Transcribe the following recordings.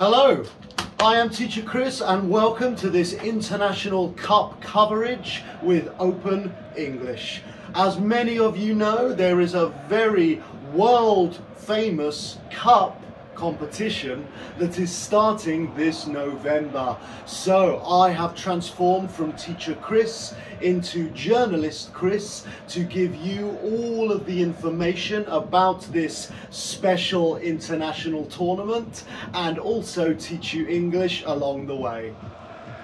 Hello, I am Teacher Chris and welcome to this International Cup coverage with Open English. As many of you know, there is a very world famous cup competition that is starting this November. So I have transformed from Teacher Chris into Journalist Chris to give you all of the information about this special international tournament and also teach you English along the way.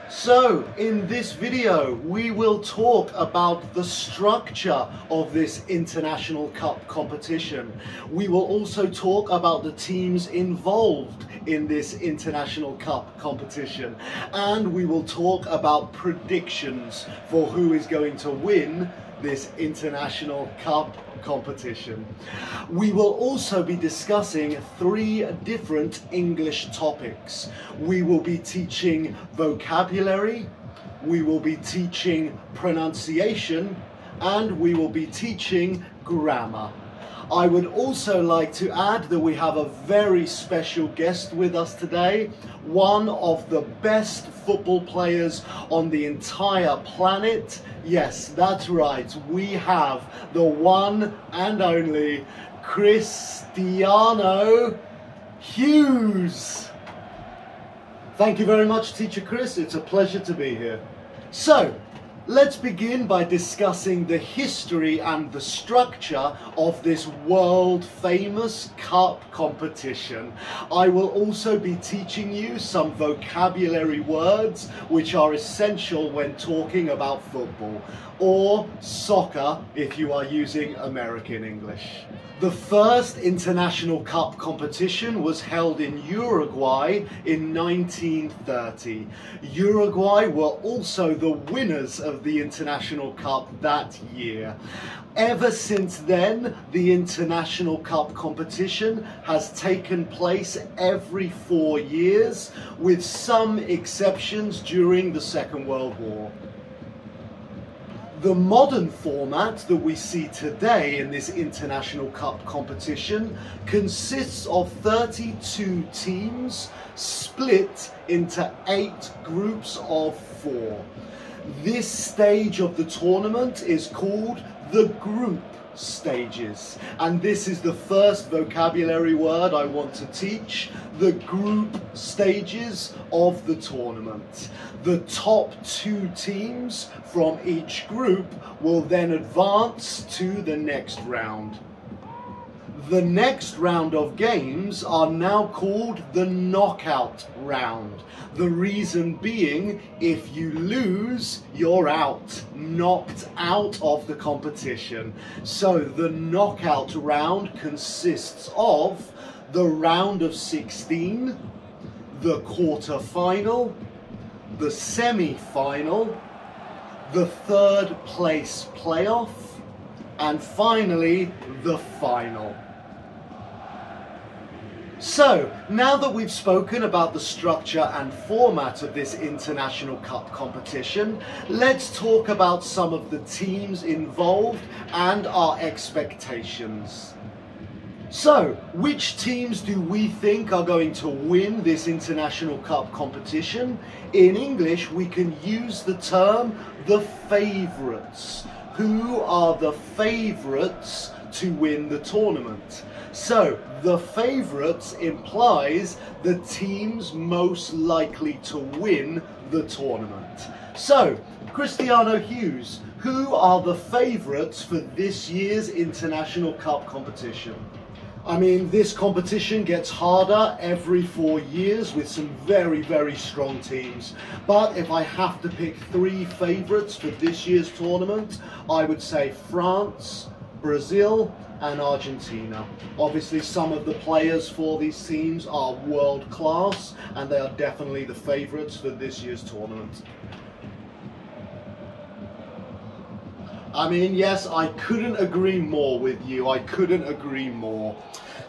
So, in this video, we will talk about the structure of this International Cup competition. We will also talk about the teams involved in this International Cup competition. And we will talk about predictions for who is going to win this International Cup competition. We will also be discussing 3 different English topics. We will be teaching vocabulary, we will be teaching pronunciation, and we will be teaching grammar. I would also like to add that we have a very special guest with us today, one of the best football players on the entire planet. Yes, that's right, we have the one and only Cristiano Hughes. Thank you very much, Teacher Chris. It's a pleasure to be here. So, let's begin by discussing the history and the structure of this world famous cup competition. I will also be teaching you some vocabulary words which are essential when talking about football, or soccer if you are using American English. The first International Cup competition was held in Uruguay in 1930. Uruguay were also the winners of the International Cup that year. Ever since then, the International Cup competition has taken place every 4 years, with some exceptions during the Second World War. The modern format that we see today in this International Cup competition consists of 32 teams split into 8 groups of 4. This stage of the tournament is called the group stages, and this is the first vocabulary word I want to teach: the group stages of the tournament. The top 2 teams from each group will then advance to the next round. The next round of games are now called the knockout round. The reason being, if you lose, you're out, knocked out of the competition. So the knockout round consists of the round of 16, the quarter-final, the semi-final, the 3rd place playoff, and finally the final. So, now that we've spoken about the structure and format of this International Cup competition, let's talk about some of the teams involved and our expectations. So, which teams do we think are going to win this International Cup competition? In English, we can use the term the favourites. Who are the favourites to win the tournament? So, the favourites implies the teams most likely to win the tournament. So, Cristiano Hughes, who are the favourites for this year's International Cup competition? I mean, this competition gets harder every 4 years with some very, very strong teams. But if I have to pick 3 favourites for this year's tournament, I would say France, Brazil, and Argentina. Obviously, some of the players for these teams are world class, and they are definitely the favourites for this year's tournament. I mean, yes, I couldn't agree more with you. I couldn't agree more.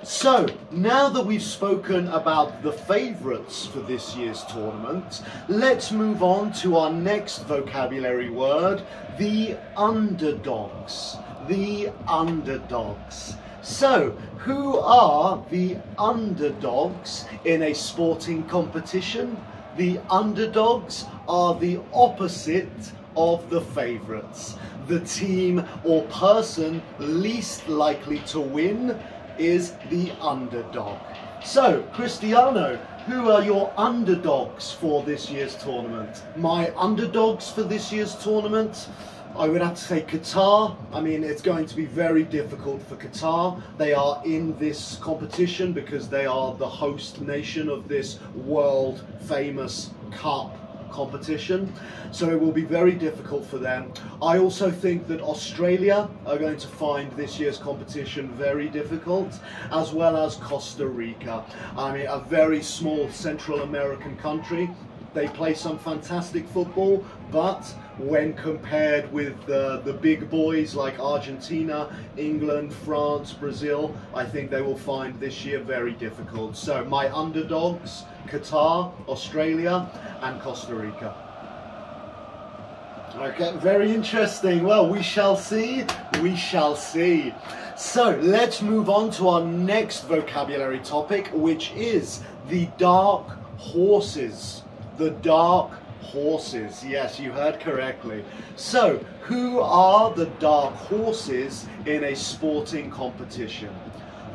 So, now that we've spoken about the favourites for this year's tournament, let's move on to our next vocabulary word, the underdogs. The underdogs. So, who are the underdogs in a sporting competition? The underdogs are the opposite of the favourites. The team or person least likely to win is the underdog. So, Cristiano, who are your underdogs for this year's tournament? My underdogs for this year's tournament, I would have to say Qatar. I mean, it's going to be very difficult for Qatar. They are in this competition because they are the host nation of this world famous cup competition. So it will be very difficult for them. I also think that Australia are going to find this year's competition very difficult, as well as Costa Rica. I mean, a very small Central American country. They play some fantastic football, but when compared with the big boys like Argentina, England, France, Brazil, I think they will find this year very difficult. So my underdogs, Qatar, Australia and Costa Rica. Okay, very interesting. Well, we shall see, we shall see. So let's move on to our next vocabulary topic, which is the dark horses. The dark horses. Yes, you heard correctly. So, who are the dark horses in a sporting competition?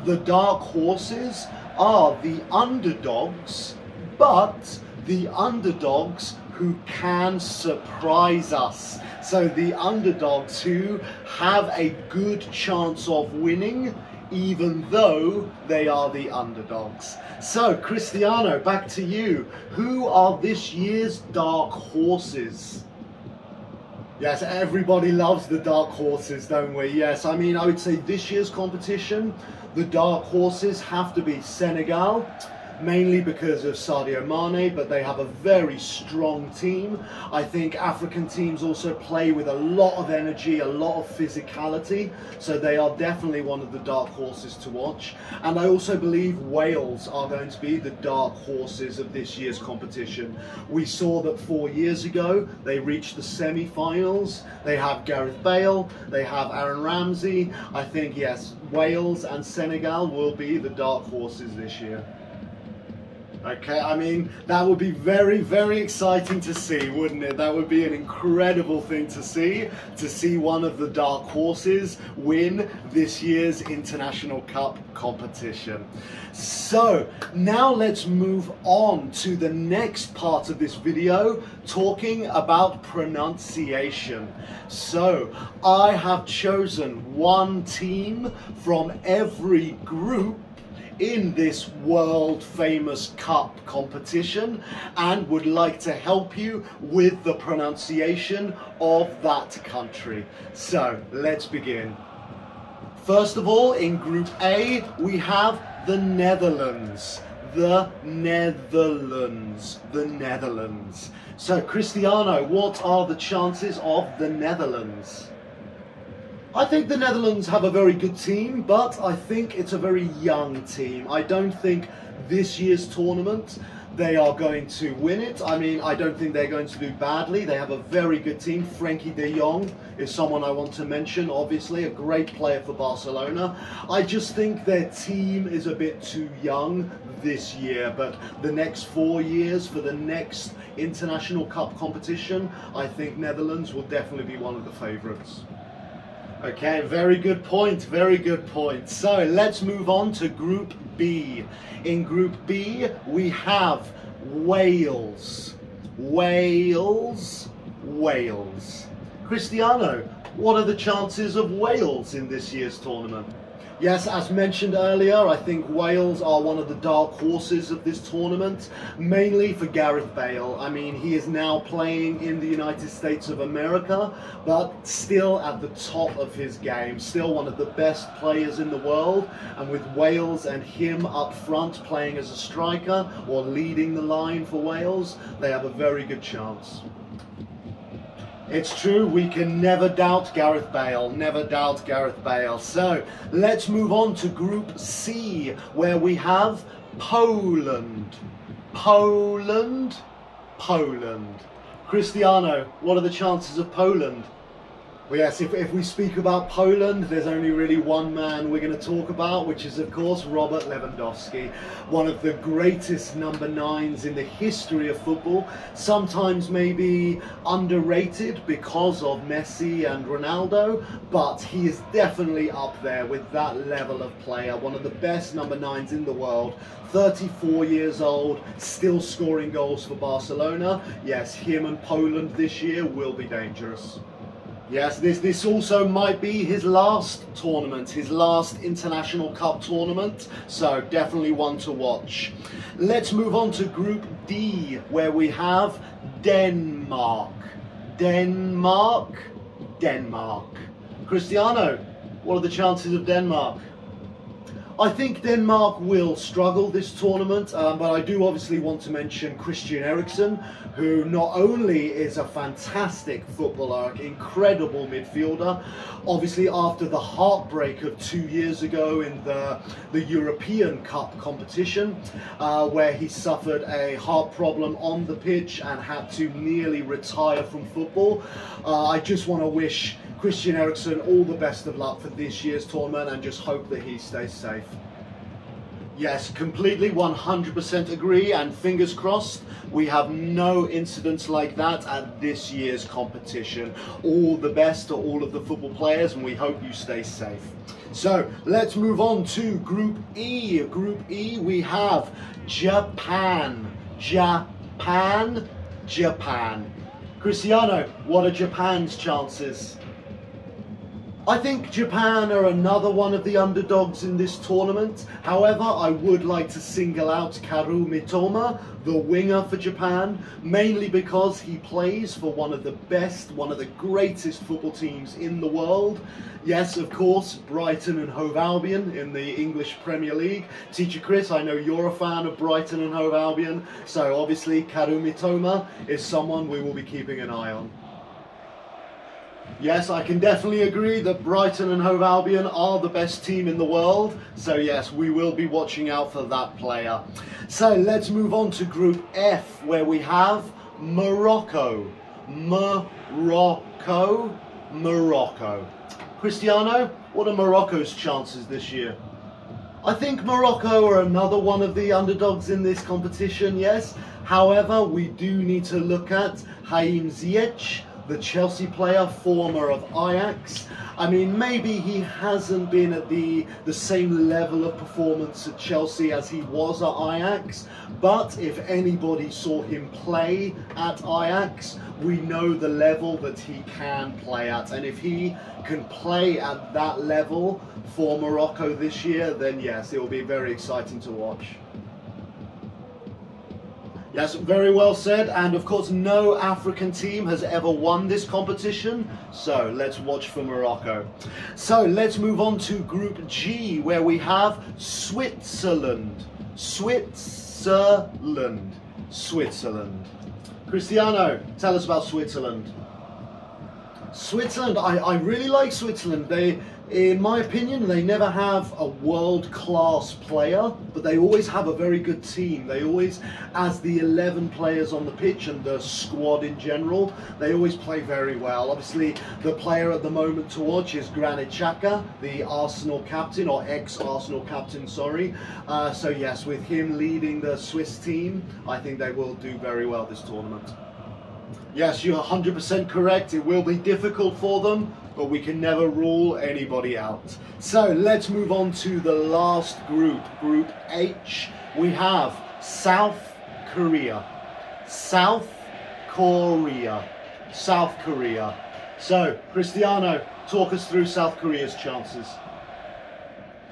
The dark horses are the underdogs, but the underdogs who can surprise us. So the underdogs who have a good chance of winning, even though they are the underdogs. So, Cristiano, back to you. Who are this year's dark horses? Yes, everybody loves the dark horses, don't we? Yes, I mean, I would say this year's competition, the dark horses have to be Senegal, mainly because of Sadio Mane, but they have a very strong team. I think African teams also play with a lot of energy, a lot of physicality, so they are definitely one of the dark horses to watch. And I also believe Wales are going to be the dark horses of this year's competition. We saw that 4 years ago they reached the semi-finals. They have Gareth Bale, they have Aaron Ramsey. I think, yes, Wales and Senegal will be the dark horses this year. Okay, I mean, that would be very, very exciting to see, wouldn't it? That would be an incredible thing to see one of the dark horses win this year's International Cup competition. So, now let's move on to the next part of this video, talking about pronunciation. So, I have chosen one team from every group in this world famous cup competition and would like to help you with the pronunciation of that country. So let's begin. First of all, in Group A we have the Netherlands. The Netherlands. The Netherlands. So Cristiano, what are the chances of the Netherlands? I think the Netherlands have a very good team, but I think it's a very young team. I don't think this year's tournament they are going to win it. I mean, I don't think they're going to do badly. They have a very good team. Frenkie de Jong is someone I want to mention, obviously, a great player for Barcelona. I just think their team is a bit too young this year, but the next 4 years for the next International Cup competition, I think Netherlands will definitely be one of the favourites. Okay, very good point, very good point. So let's move on to Group B. In Group B, we have Wales. Wales, Wales. Cristiano, what are the chances of Wales in this year's tournament? Yes, as mentioned earlier, I think Wales are one of the dark horses of this tournament, mainly for Gareth Bale. I mean, he is now playing in the United States of America, but still at the top of his game, still one of the best players in the world, and with Wales and him up front playing as a striker or leading the line for Wales, they have a very good chance. It's true, we can never doubt Gareth Bale, never doubt Gareth Bale. So, let's move on to Group C, where we have Poland. Poland, Poland. Cristiano, what are the chances of Poland? Well, yes, if we speak about Poland, there's only really one man we're going to talk about, which is, of course, Robert Lewandowski, one of the greatest number 9s in the history of football, sometimes maybe underrated because of Messi and Ronaldo, but he is definitely up there with that level of player, one of the best number 9s in the world, 34 years old, still scoring goals for Barcelona. Yes, him and Poland this year will be dangerous. Yes, this also might be his last tournament, his last International Cup tournament, so definitely one to watch. Let's move on to Group D, where we have Denmark. Denmark. Cristiano, what are the chances of Denmark? I think Denmark will struggle this tournament, but I do obviously want to mention Christian Eriksen, who not only is a fantastic footballer, incredible midfielder, obviously after the heartbreak of 2 years ago in the European Cup competition, where he suffered a heart problem on the pitch and had to nearly retire from football. I just want to wish Christian Eriksen all the best of luck for this year's tournament and just hope that he stays safe. Yes, completely 100% agree, and fingers crossed we have no incidents like that at this year's competition. All the best to all of the football players, and we hope you stay safe. So let's move on to Group E. Group E, we have Japan. Japan. Cristiano, what are Japan's chances? I think Japan are another one of the underdogs in this tournament. However, I would like to single out Kaoru Mitoma, the winger for Japan, mainly because he plays for one of the best, one of the greatest football teams in the world. Yes, of course, Brighton and Hove Albion in the English Premier League. Teacher Chris, I know you're a fan of Brighton and Hove Albion, so obviously Kaoru Mitoma is someone we will be keeping an eye on. Yes, I can definitely agree that Brighton and Hove Albion are the best team in the world. So yes, we will be watching out for that player. So let's move on to Group F, where we have Morocco. Morocco. Cristiano, what are Morocco's chances this year? I think Morocco are another one of the underdogs in this competition, yes. However, we do need to look at Hakim Ziyech, the Chelsea player, former of Ajax. I mean, maybe he hasn't been at the same level of performance at Chelsea as he was at Ajax, but if anybody saw him play at Ajax, we know the level that he can play at, and if he can play at that level for Morocco this year, then yes, it will be very exciting to watch. Yes, very well said, and of course no African team has ever won this competition, so let's watch for Morocco. So let's move on to Group G, where we have Switzerland. Switzerland. Cristiano, tell us about Switzerland. Switzerland, I really like Switzerland. They, in my opinion, they never have a world-class player, but they always have a very good team. They always, as the 11 players on the pitch and the squad in general, they always play very well. Obviously, the player at the moment to watch is Granit Xhaka, the Arsenal captain, or ex-Arsenal captain, sorry. So yes, with him leading the Swiss team, I think they will do very well this tournament. Yes, you're 100% correct. It will be difficult for them, but we can never rule anybody out. So let's move on to the last group, Group H. We have South Korea. South Korea. So, Cristiano, talk us through South Korea's chances.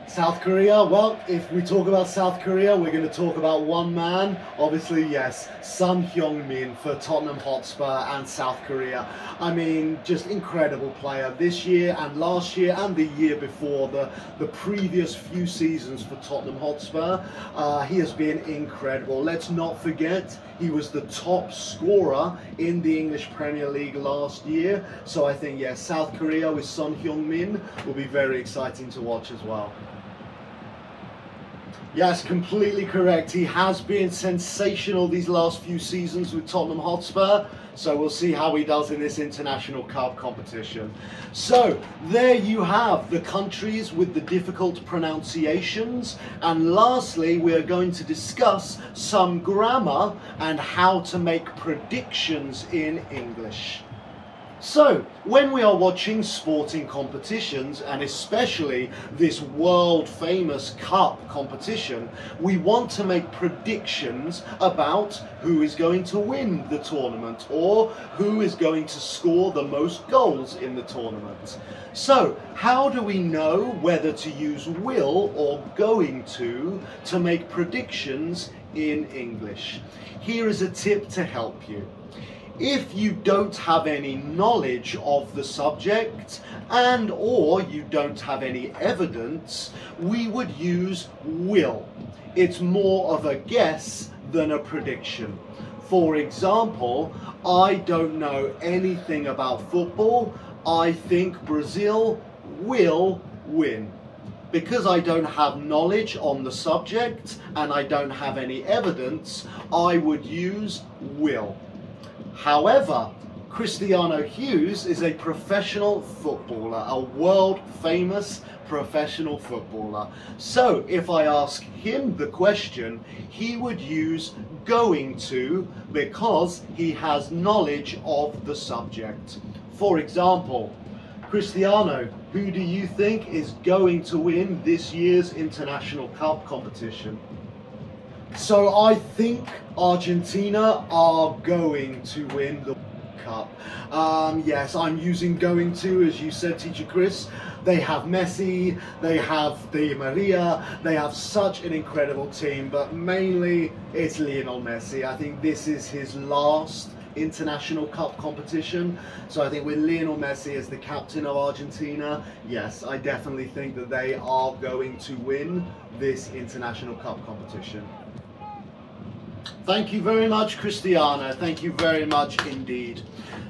South Korea, well, if we talk about South Korea, we're going to talk about one man. Obviously, yes, Son Heung-min for Tottenham Hotspur and South Korea. I mean, just incredible player this year and last year and the year before, the previous few seasons for Tottenham Hotspur. He has been incredible. Let's not forget, he was the top scorer in the English Premier League last year. So I think, yes, South Korea with Son Heung-min will be very exciting to watch as well. Yes, completely correct. He has been sensational these last few seasons with Tottenham Hotspur, so we'll see how he does in this International Cup competition. So, there you have the countries with the difficult pronunciations, and lastly we are going to discuss some grammar and how to make predictions in English. So, when we are watching sporting competitions, and especially this world famous cup competition, we want to make predictions about who is going to win the tournament or who is going to score the most goals in the tournament. So, how do we know whether to use will or going to make predictions in English? Here is a tip to help you. If you don't have any knowledge of the subject and or you don't have any evidence, we would use will. It's more of a guess than a prediction. For example, I don't know anything about football. I think Brazil will win. Because I don't have knowledge on the subject and I don't have any evidence, I would use will. However, Cristiano Hughes is a professional footballer, a world famous professional footballer. So if I ask him the question, he would use going to because he has knowledge of the subject. For example, Cristiano, who do you think is going to win this year's International Cup competition? So I think Argentina are going to win the Cup. Yes, I'm using going to, as you said, Teacher Chris. They have Messi, they have Di Maria, they have such an incredible team, but mainly it's Lionel Messi. I think this is his last International Cup competition, so I think with Lionel Messi as the captain of Argentina, yes, I definitely think that they are going to win this International Cup competition. Thank you very much, Cristiano. Thank you very much indeed.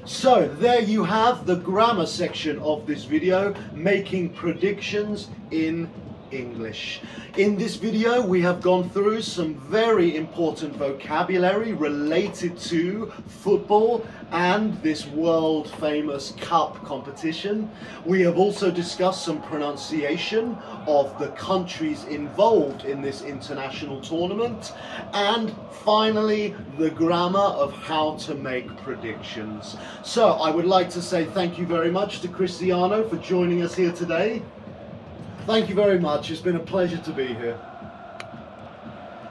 So there you have the grammar section of this video, making predictions in English. In this video we have gone through some very important vocabulary related to football and this world famous cup competition. We have also discussed some pronunciation of the countries involved in this international tournament, and finally the grammar of how to make predictions. So I would like to say thank you very much to Cristiano for joining us here today. Thank you very much, it's been a pleasure to be here.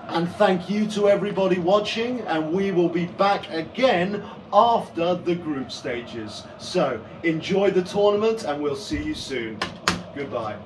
And thank you to everybody watching, and we will be back again after the group stages. So enjoy the tournament and we'll see you soon. Goodbye.